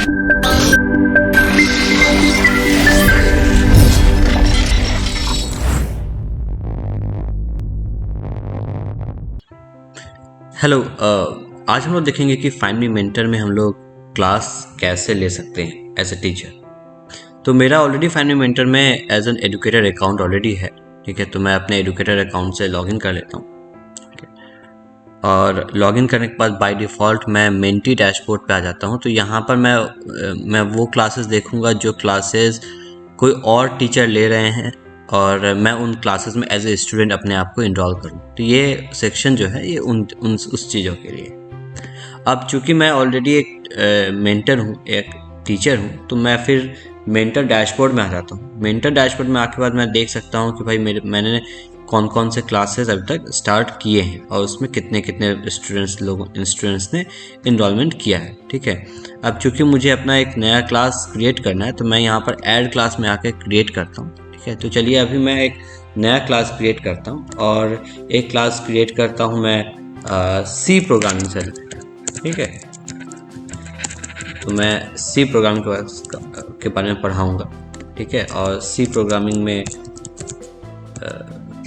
Hello. आज हम लोग देखेंगे कि फाइंड मी मेंटर में हम लोग क्लास कैसे ले सकते हैं एज ए टीचर। तो मेरा ऑलरेडी फाइंड मी मेंटर में as an educator account already है। ठीक है, तो मैं अपने एडुकेटर अकाउंट से लॉगिन कर लेता हूँ। और लॉगिन करने के बाद बाय डिफ़ॉल्ट मैं मेंटी डैशबोर्ड पे आ जाता हूँ। तो यहाँ पर मैं वो क्लासेस देखूँगा जो क्लासेस कोई और टीचर ले रहे हैं और मैं उन क्लासेस में एज ए स्टूडेंट अपने आप को इनरोल करूँ। तो ये सेक्शन जो है ये उस चीज़ों के लिए। अब चूँकि मैं ऑलरेडी एक मेंटर हूँ, एक टीचर हूँ, तो मैं फिर मेंटर डैशबोर्ड में आ जाता हूँ। मेंटर डैशबोर्ड में आके बाद मैं देख सकता हूँ कि भाई मैंने कौन कौन से क्लासेस अभी तक स्टार्ट किए हैं और उसमें कितने कितने स्टूडेंट्स ने इनरोलमेंट किया है। ठीक है, अब चूँकि मुझे अपना एक नया क्लास क्रिएट करना है तो मैं यहाँ पर ऐड क्लास में आके क्रिएट करता हूँ। ठीक है, तो चलिए अभी मैं एक नया क्लास क्रिएट करता हूँ और एक क्लास क्रिएट करता हूँ मैं सी प्रोग्रामिंग से। ठीक है, तो मैं सी प्रोग्रामिंग के बारे में पढ़ाऊँगा। ठीक है, और सी प्रोग्रामिंग में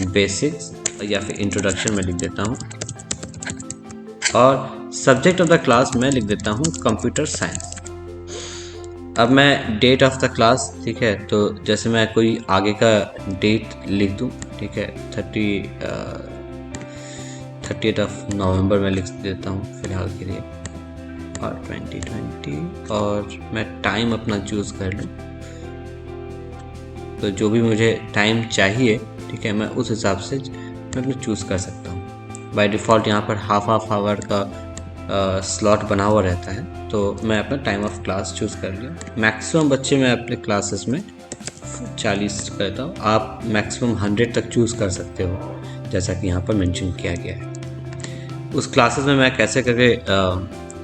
बेसिक्स या फिर इंट्रोडक्शन में लिख देता हूँ और सब्जेक्ट ऑफ द क्लास में लिख देता हूँ कंप्यूटर साइंस। अब मैं डेट ऑफ द क्लास, ठीक है, तो जैसे मैं कोई आगे का डेट लिख दूँ। ठीक है, 30th ऑफ नवंबर में लिख देता हूँ फिलहाल के लिए, और 2020, और मैं टाइम अपना चूज़ कर लूँ। तो जो भी मुझे टाइम चाहिए, ठीक है, मैं उस हिसाब से मैं अपना चूज़ कर सकता हूँ। बाय डिफ़ॉल्ट यहाँ पर हाफ आवर का स्लॉट बना हुआ रहता है, तो मैं अपना टाइम ऑफ क्लास चूज़ कर लिया। मैक्सिमम बच्चे मैं अपने क्लासेस में 40 करता हूँ। आप मैक्सिमम 100 तक चूज़ कर सकते हो, जैसा कि यहाँ पर मेंशन किया गया है। उस क्लासेस में मैं कैसे करके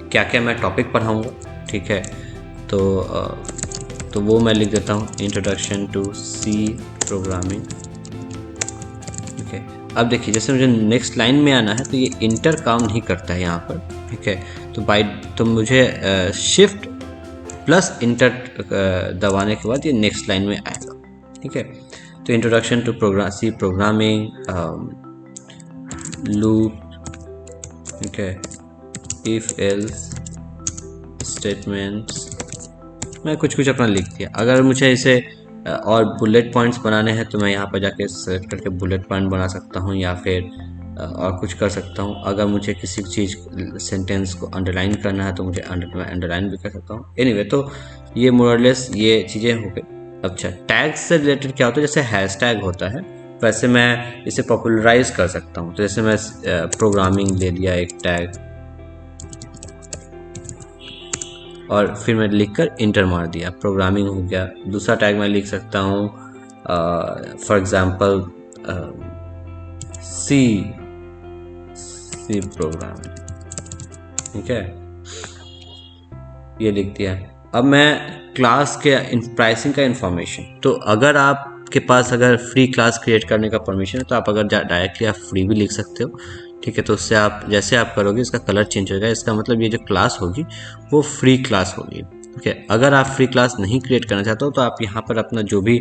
क्या क्या मैं टॉपिक पढ़ाऊँगा। ठीक है, तो वो मैं लिख देता हूँ इंट्रोडक्शन टू सी प्रोग्रामिंग। ठीक है, अब देखिए जैसे मुझे नेक्स्ट लाइन में आना है तो ये इंटर काम नहीं करता है यहाँ पर। ठीक है, तो मुझे शिफ्ट प्लस इंटर दबाने के बाद ये नेक्स्ट लाइन में आएगा। ठीक है, तो introduction to C programming, loop, ठीक है, इफ एल्स स्टेटमेंट्स, मैं कुछ अपना लिख दिया। अगर मुझे इसे और बुलेट पॉइंट्स बनाने हैं तो मैं यहाँ पर जाके सेलेक्ट करके बुलेट पॉइंट बना सकता हूँ या फिर और कुछ कर सकता हूँ। अगर मुझे किसी चीज़ सेंटेंस को अंडरलाइन करना है तो मुझे अंडरलाइन भी कर सकता हूँ। एनीवे, तो ये मोरलेस ये चीज़ें हो गई। अच्छा, टैग से रिलेटेड क्या होता है, जैसे हैशटैग होता है वैसे मैं इसे पॉपुलराइज कर सकता हूँ। तो जैसे मैं प्रोग्रामिंग ले लिया एक टैग और फिर मैं लिखकर इंटर मार दिया, प्रोग्रामिंग हो गया। दूसरा टैग मैं लिख सकता हूँ फॉर एग्जांपल सी प्रोग्रामिंग। ठीक है, ये लिख दिया। अब मैं क्लास के प्राइसिंग का इंफॉर्मेशन, तो अगर आपके पास अगर फ्री क्लास क्रिएट करने का परमिशन है तो आप अगर डायरेक्टली आप फ्री भी लिख सकते हो। ठीक है, तो उससे आप जैसे आप करोगे इसका कलर चेंज होगा। इसका मतलब ये जो क्लास होगी वो फ्री क्लास होगी। ठीक है, अगर आप फ्री क्लास नहीं क्रिएट करना चाहते हो तो आप यहाँ पर अपना जो भी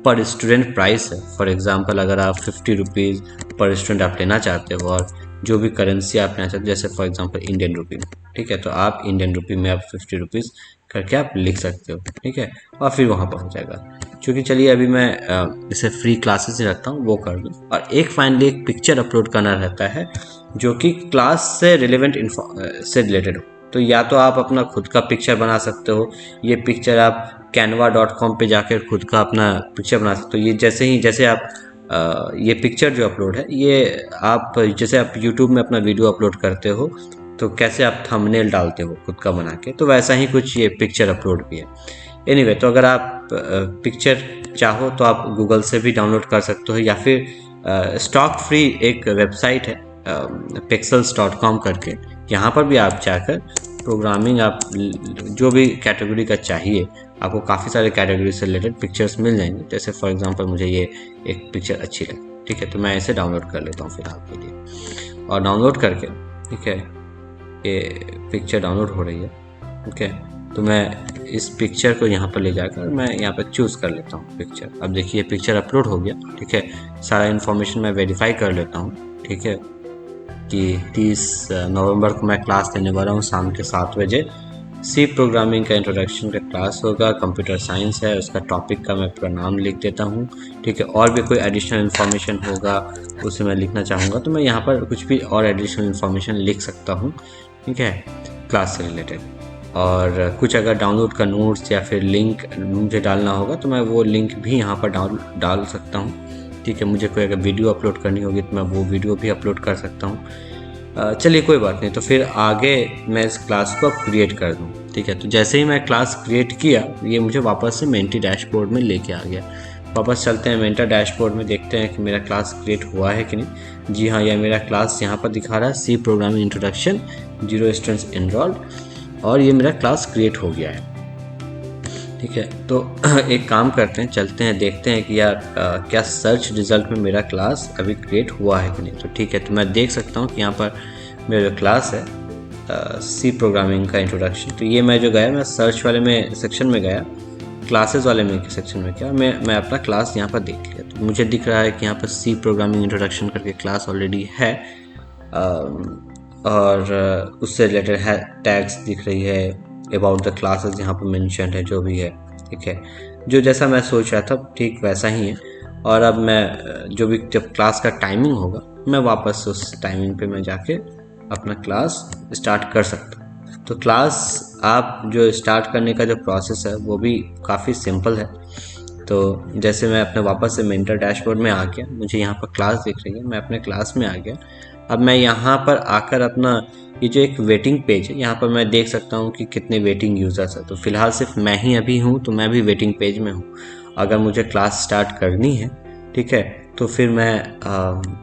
पर स्टूडेंट प्राइस है, फॉर एग्जांपल अगर आप 50 रुपीज़ पर स्टूडेंट आप लेना चाहते हो और जो भी करेंसी आप लेना चाहते हो, जैसे फॉर एग्जांपल इंडियन रुपी, ठीक है, तो आप इंडियन रुपी में आप 50 रुपीज़ करके आप लिख सकते हो। ठीक है, और फिर वहाँ पर हो जाएगा। क्योंकि चलिए अभी मैं इसे फ्री क्लासेस से रखता हूँ, वो कर दूँ। और एक फाइनली एक पिक्चर अपलोड करना रहता है जो कि क्लास से रिलेवेंट से रिलेटेड हो। तो या तो आप अपना खुद का पिक्चर बना सकते हो, ये पिक्चर आप canva.com पे जाकर खुद का अपना पिक्चर बना सकते हो। ये जैसे आप ये पिक्चर जो अपलोड है, ये आप जैसे आप यूट्यूब में अपना वीडियो अपलोड करते हो तो कैसे आप थंबनेल डालते हो खुद का बना के, तो वैसा ही कुछ ये पिक्चर अपलोड भी है। एनीवे, तो अगर आप पिक्चर चाहो तो आप गूगल से भी डाउनलोड कर सकते हो या फिर स्टॉक फ्री एक वेबसाइट है pixels.com करके, यहाँ पर भी आप जाकर प्रोग्रामिंग आप जो भी कैटेगरी का चाहिए, आपको काफ़ी सारे कैटेगरी से रिलेटेड पिक्चर्स मिल जाएंगे। जैसे फॉर एग्जांपल मुझे ये एक पिक्चर अच्छी लगी, ठीक है, तो मैं इसे डाउनलोड कर लेता हूँ फिलहाल के लिए। और डाउनलोड करके, ठीक है, ये पिक्चर डाउनलोड हो रही है। ठीक है, तो मैं इस पिक्चर को यहाँ पर ले जाकर मैं यहाँ पर चूज़ कर लेता हूँ पिक्चर। अब देखिए पिक्चर अपलोड हो गया, ठीक है। सारा इन्फॉर्मेशन मैं वेरीफाई कर लेता हूँ, ठीक है, कि 30 नवंबर को मैं क्लास देने वाला हूँ शाम के 7 बजे। सी प्रोग्रामिंग का इंट्रोडक्शन का क्लास होगा, कंप्यूटर साइंस है, उसका टॉपिक का मैं पूरा नाम लिख देता हूँ, ठीक है। और भी कोई एडिशनल इन्फॉर्मेशन होगा उसे मैं लिखना चाहूँगा तो मैं यहाँ पर कुछ भी और एडिशनल इन्फॉर्मेशन लिख सकता हूँ, ठीक है, क्लास से रिलेटेड। और कुछ अगर डाउनलोड का नोट्स या फिर लिंक मुझे डालना होगा तो मैं वो लिंक भी यहाँ पर डाल सकता हूँ, ठीक है। मुझे कोई अगर वीडियो अपलोड करनी होगी तो मैं वो वीडियो भी अपलोड कर सकता हूँ। चलिए कोई बात नहीं, तो फिर आगे मैं इस क्लास को क्रिएट कर दूँ, ठीक है। तो जैसे ही मैं क्लास क्रिएट किया ये मुझे वापस से मेंटी डैशबोर्ड में लेके आ गया। वापस चलते हैं मेंटा डैशबोर्ड में, देखते हैं कि मेरा क्लास क्रिएट हुआ है कि नहीं। जी हाँ, यह मेरा क्लास यहाँ पर दिखा रहा है, C programming introduction, 0 students enrolled, और ये मेरा क्लास क्रिएट हो गया है, ठीक है। तो एक काम करते हैं, चलते हैं देखते हैं कि यार क्या सर्च रिजल्ट में मेरा क्लास अभी क्रिएट हुआ है कि नहीं। तो ठीक है, तो मैं देख सकता हूँ कि यहाँ पर मेरा जो क्लास है सी प्रोग्रामिंग का इंट्रोडक्शन, तो ये मैं जो गया, मैं सर्च वाले में सेक्शन में गया, क्लासेस वाले में सेक्शन में क्या मैं अपना क्लास यहाँ पर देख लिया। तो मुझे दिख रहा है कि यहाँ पर सी प्रोग्रामिंग इंट्रोडक्शन करके क्लास ऑलरेडी है, और उससे रिलेटेड है टैग्स दिख रही है, अबाउट द क्लासेस यहाँ पर मेंशन है, जो भी है, ठीक है। जो जैसा मैं सोच रहा था ठीक वैसा ही है। और अब मैं जो भी जब क्लास का टाइमिंग होगा मैं वापस उस टाइमिंग पे मैं जाके अपना क्लास स्टार्ट कर सकता हूँ। तो क्लास आप जो स्टार्ट करने का जो प्रोसेस है वो भी काफ़ी सिंपल है। तो जैसे मैं अपने वापस से मेंटर डैशबोर्ड में आ गया, मुझे यहाँ पर क्लास दिख रही है, मैं अपने क्लास में आ गया। अब मैं यहाँ पर आकर अपना ये जो एक वेटिंग पेज है, यहाँ पर मैं देख सकता हूँ कि कितने वेटिंग यूज़र्स है। तो फिलहाल सिर्फ मैं ही अभी हूँ, तो मैं भी वेटिंग पेज में हूँ। अगर मुझे क्लास स्टार्ट करनी है, ठीक है, तो फिर मैं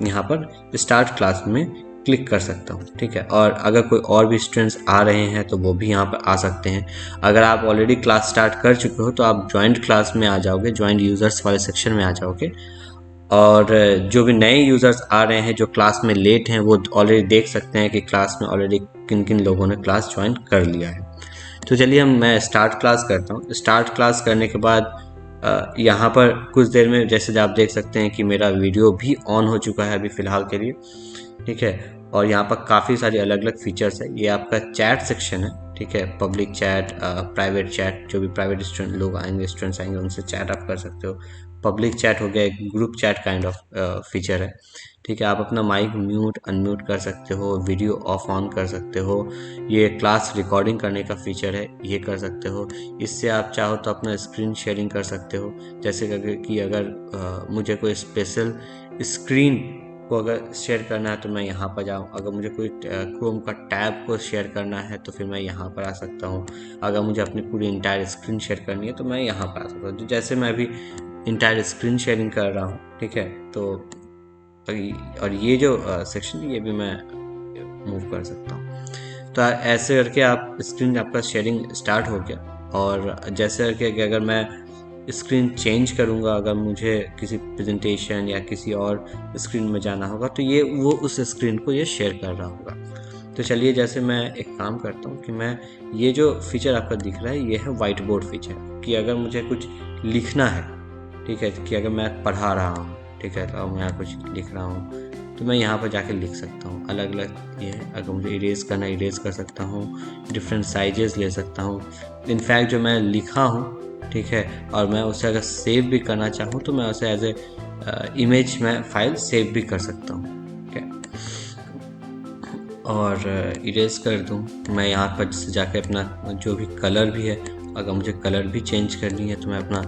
यहाँ पर स्टार्ट क्लास में क्लिक कर सकता हूँ, ठीक है। और अगर कोई और भी स्टूडेंट्स आ रहे हैं तो वो भी यहाँ पर आ सकते हैं। अगर आप ऑलरेडी क्लास स्टार्ट कर चुके हो तो आप ज्वाइंट क्लास में आ जाओगे, ज्वाइंट यूज़र्स वाले सेक्शन में आ जाओगे। और जो भी नए यूज़र्स आ रहे हैं जो क्लास में लेट हैं वो ऑलरेडी देख सकते हैं कि क्लास में ऑलरेडी किन किन लोगों ने क्लास ज्वाइन कर लिया है। तो चलिए मैं स्टार्ट क्लास करता हूँ। स्टार्ट क्लास करने के बाद यहाँ पर कुछ देर में जैसे आप देख सकते हैं कि मेरा वीडियो भी ऑन हो चुका है अभी फ़िलहाल के लिए, ठीक है। और यहाँ पर काफ़ी सारी अलग अलग फीचर्स है। ये आपका चैट सेक्शन है, ठीक है, पब्लिक चैट, प्राइवेट चैट, जो भी प्राइवेट स्टूडेंट लोग आएंगे, स्टूडेंट्स आएंगे, उनसे चैट आप कर सकते हो। पब्लिक चैट हो गया, एक group chat kind of feature है, ठीक है। आप अपना माइक म्यूट अनम्यूट कर सकते हो, वीडियो ऑफ ऑन कर सकते हो। ये क्लास रिकॉर्डिंग करने का फीचर है, ये कर सकते हो। इससे आप चाहो तो अपना स्क्रीन शेयरिंग कर सकते हो, जैसे कि अगर मुझे कोई स्पेशल स्क्रीन को अगर शेयर करना है तो मैं यहाँ पर जाऊँ। अगर मुझे कोई क्रोम का टैब को शेयर करना है तो फिर मैं यहाँ पर आ सकता हूँ। अगर मुझे अपनी पूरी इंटायर स्क्रीन शेयर करनी है तो मैं यहाँ पर आ सकता हूँ। तो जैसे मैं अभी इंटायर स्क्रीन शेयरिंग कर रहा हूँ, ठीक है। तो और ये जो सेक्शन ये भी मैं मूव कर सकता हूँ। तो ऐसे करके आप स्क्रीन आपका शेयरिंग स्टार्ट हो गया। और जैसे करके अगर मैं स्क्रीन चेंज करूँगा, अगर मुझे किसी प्रेजेंटेशन या किसी और स्क्रीन में जाना होगा तो ये वो उस स्क्रीन को ये शेयर कर रहा होगा। तो चलिए जैसे मैं एक काम करता हूँ कि मैं ये जो फीचर आपका दिख रहा है ये है वाइट बोर्ड फीचर, कि अगर मुझे कुछ लिखना है, ठीक है, कि अगर मैं पढ़ा रहा हूँ, ठीक है, तो मैं कुछ लिख रहा हूँ तो मैं यहाँ पर जाके लिख सकता हूँ। अलग अलग ये है, अगर मुझे इरेज करना है इरेज कर सकता हूँ, डिफरेंट साइजेस ले सकता हूँ। इनफैक्ट जो मैं लिखा हूँ, ठीक है, और मैं उसे अगर सेव भी करना चाहूँ तो मैं उसे एज ए इमेज में फाइल सेव भी कर सकता हूँ, ठीक है। और इरेज कर दूँ मैं यहाँ पर से जाके अपना जो भी कलर भी है, अगर मुझे कलर भी चेंज करनी है तो मैं अपना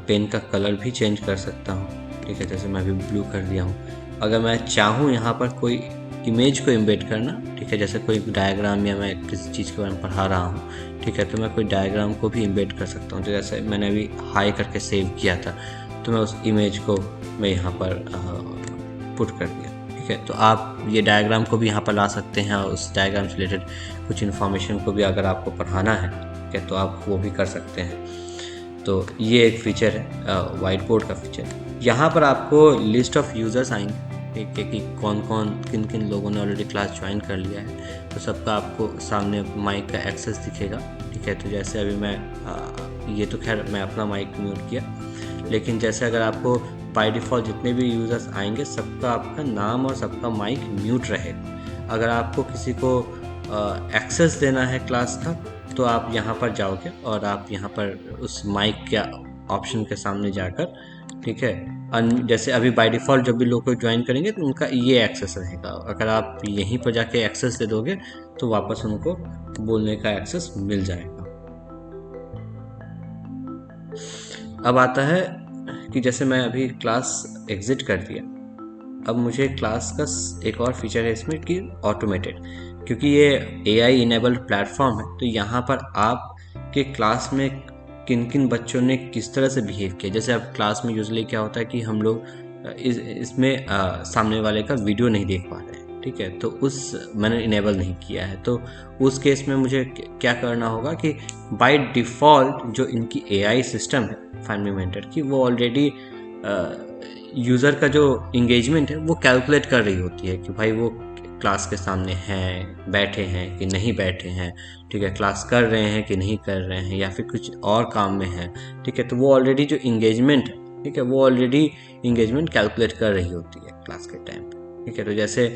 पेन का कलर भी चेंज कर सकता हूँ, ठीक है। जैसे मैं अभी ब्लू कर दिया हूँ। अगर मैं चाहूँ यहाँ पर कोई इमेज को इम्बेड करना, ठीक है, जैसे कोई डायग्राम या मैं किसी चीज़ के बारे में पढ़ा रहा हूँ, ठीक है, तो मैं कोई डायग्राम को भी इम्बेड कर सकता हूँ। तो जैसे मैंने अभी हाई करके सेव किया था तो मैं उस इमेज को मैं यहाँ पर पुट कर दिया, ठीक है। तो आप ये डायग्राम को भी यहाँ पर ला सकते हैं और उस डायग्राम से रिलेटेड कुछ इन्फॉर्मेशन को भी अगर आपको पढ़ाना है, ठीक है, तो आप वो भी कर सकते हैं। तो ये एक फ़ीचर है वाइट बोर्ड का फीचर। यहाँ पर आपको लिस्ट ऑफ यूज़र्स आएंगे, ठीक है, कि कौन कौन किन किन लोगों ने ऑलरेडी क्लास ज्वाइन कर लिया है, तो सबका आपको सामने माइक का एक्सेस दिखेगा। ठीक है, तो जैसे अभी मैं ये तो खैर मैं अपना माइक म्यूट किया, लेकिन जैसे अगर आपको बाय डिफ़ॉल्ट जितने भी यूज़र्स आएंगे सबका आपका नाम और सबका माइक म्यूट रहेगा। अगर आपको किसी को एक्सेस देना है क्लास का, तो आप यहाँ पर जाओगे और आप यहाँ पर उस माइक के ऑप्शन के सामने जाकर, ठीक है, जैसे अभी बाय डिफ़ॉल्ट जब भी लोग को ज्वाइन करेंगे तो उनका ये एक्सेस रहेगा। अगर आप यहीं पर जाके एक्सेस दे दोगे तो वापस उनको बोलने का एक्सेस मिल जाएगा। अब आता है कि जैसे मैं अभी क्लास एग्जिट कर दिया, अब मुझे क्लास का एक और फीचर है इसमें कि ऑटोमेटेड, क्योंकि ये AI इनेबल्ड प्लेटफॉर्म है, तो यहाँ पर आप के क्लास में किन किन बच्चों ने किस तरह से बिहेव किया। जैसे अब क्लास में यूजुअली क्या होता है कि हम लोग इसमें सामने वाले का वीडियो नहीं देख पा रहे हैं, ठीक है, तो मैंने इनेबल नहीं किया है। तो उस केस में मुझे क्या करना होगा कि बाय डिफ़ॉल्ट जो इनकी AI सिस्टम है फाइंड मी मेंटर की, वो ऑलरेडी यूज़र का जो इंगेजमेंट है वो कैलकुलेट कर रही होती है कि भाई वो क्लास के सामने हैं, बैठे हैं कि नहीं बैठे हैं, ठीक है, क्लास कर रहे हैं कि नहीं कर रहे हैं, या फिर कुछ और काम में है, ठीक है। तो वो ऑलरेडी जो इंगेजमेंट है, ठीक है, वो ऑलरेडी इंगेजमेंट कैलकुलेट कर रही होती है क्लास के टाइम पे, ठीक है। तो जैसे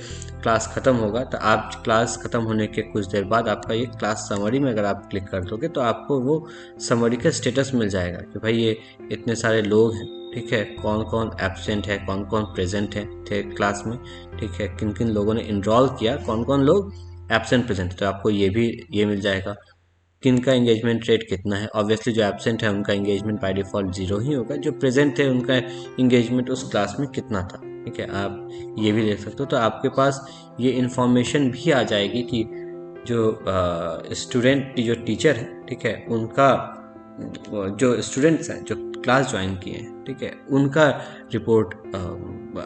क्लास ख़त्म होगा तो आप क्लास ख़त्म होने के कुछ देर बाद आपका ये क्लास समरी में अगर आप क्लिक कर दोगे तो आपको वो समरी का स्टेटस मिल जाएगा कि भाई ये इतने सारे लोग हैं, ठीक है, कौन कौन एब्सेंट है, कौन कौन प्रेजेंट है थे क्लास में, ठीक है, किन किन लोगों ने इनरोल किया, कौन कौन लोग एब्सेंट प्रेजेंट है। तो आपको ये मिल जाएगा किन का इंगेजमेंट रेट कितना है। ऑब्वियसली जो एब्सेंट है उनका इंगेजमेंट बाय डिफ़ॉल्ट 0 ही होगा, जो प्रेजेंट है उनका इंगेजमेंट उस क्लास में कितना था, ठीक है, आप ये भी देख सकते हो। तो आपके पास ये इन्फॉर्मेशन भी आ जाएगी कि जो स्टूडेंट जो टीचर है, ठीक है, उनका जो स्टूडेंट्स हैं जो क्लास ज्वाइन किए हैं, ठीक है, उनका रिपोर्ट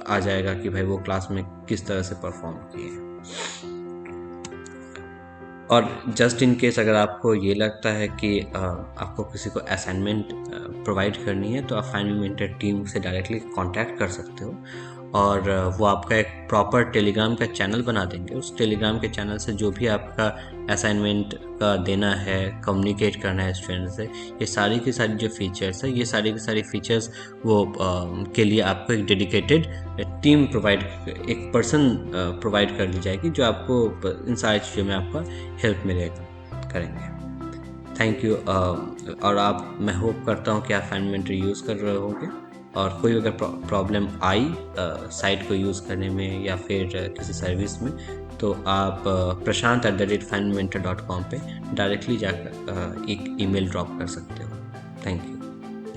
आ जाएगा कि भाई वो क्लास में किस तरह से परफॉर्म किए हैं। और जस्ट इन केस अगर आपको ये लगता है कि आपको किसी को असाइनमेंट प्रोवाइड करनी है तो आप फाइंड मी मेंटर टीम से डायरेक्टली कांटेक्ट कर सकते हो, और वो आपका एक प्रॉपर टेलीग्राम का चैनल बना देंगे। उस टेलीग्राम के चैनल से जो भी आपका असाइनमेंट का देना है, कम्युनिकेट करना है स्टूडेंट से, ये सारी की सारी जो फीचर्स है, ये सारी की सारी फीचर्स वो के लिए आपको एक डेडिकेटेड टीम एक पर्सन प्रोवाइड कर दी जाएगी जो आपको इन सारी चीज़ों में आपका हेल्प मिलेगा करेंगे। Thank you. और मैं होप करता हूँ कि आप फाइंड मी मेंटर यूज़ कर रहे होंगे, और कोई अगर प्रॉब्लम आई साइट को यूज़ करने में या फिर किसी सर्विस में, तो आप prashant@findmementor.com पे डायरेक्टली जाकर एक ईमेल ड्रॉप कर सकते हो। Thank you.